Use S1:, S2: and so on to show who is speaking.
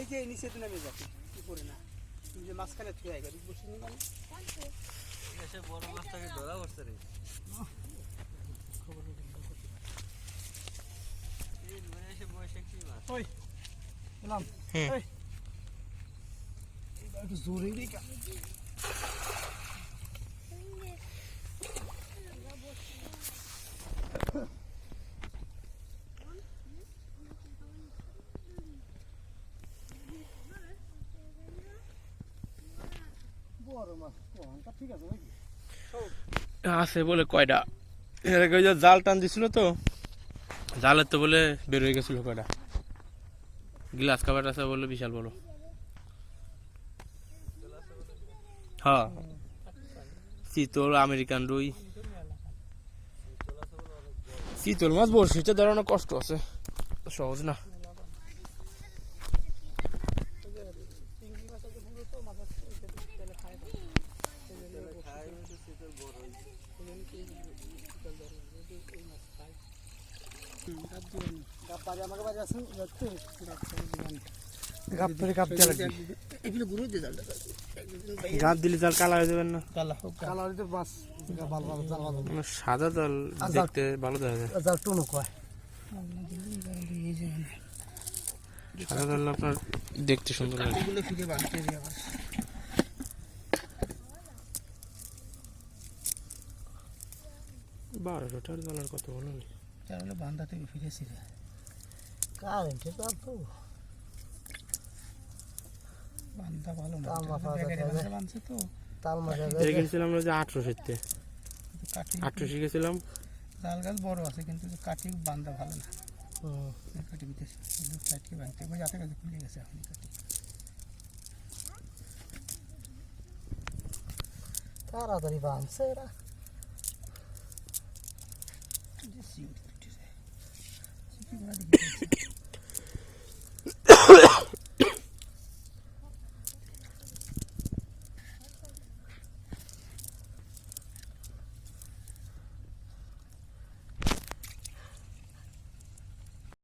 S1: এই যে নিচে তো নামে যাচ্ছে উপরে না যে মাঝখানে থুয়ে আগে বসে নি মানে
S2: এসে বড় মাছটাকে ধরা পড়ছে রে এই ধরে এসে বসে কি মাছ
S1: ওই বললাম এই একটু জোরে দিকা
S3: আছে বলে কয়টা এর আগে যে জাল টান দিছিল তো জালের তো বলে বের হয়ে গেছিল কয়টা গ্লাস কাভার আছে বলে বিশাল বড় হ্যাঁ চিতল আমেরিকান রুই চিতল মাছ বড়শিতে ধরানো কষ্ট আছে সহজ না গাপ দিলে জাল কালা হয়ে যাবেন না সাদা জাল দেখতে ভালো দেখা যায় সাদা জাল আপনার দেখতে সুন্দর লাগে 12টার জালার কত বলো
S1: তাহলে বান্দা থেকে ফিরেছি রে কারেন্টে তো তো বান্দা ভালো না বানছে তো তাল মাঝে
S3: গেছিলাম আমরা যে 1800 তে 1800 গেছিলাম
S1: জাল গাছ বড় আছে কিন্তু কাটি বান্দা ভালো না কাটি বিতেছে কাটি বানতে ওই হাতে কাছে খুলে গেছে এখন কাটি তাড়াতাড়ি বানছে এরা সিউড়ি উঠেছে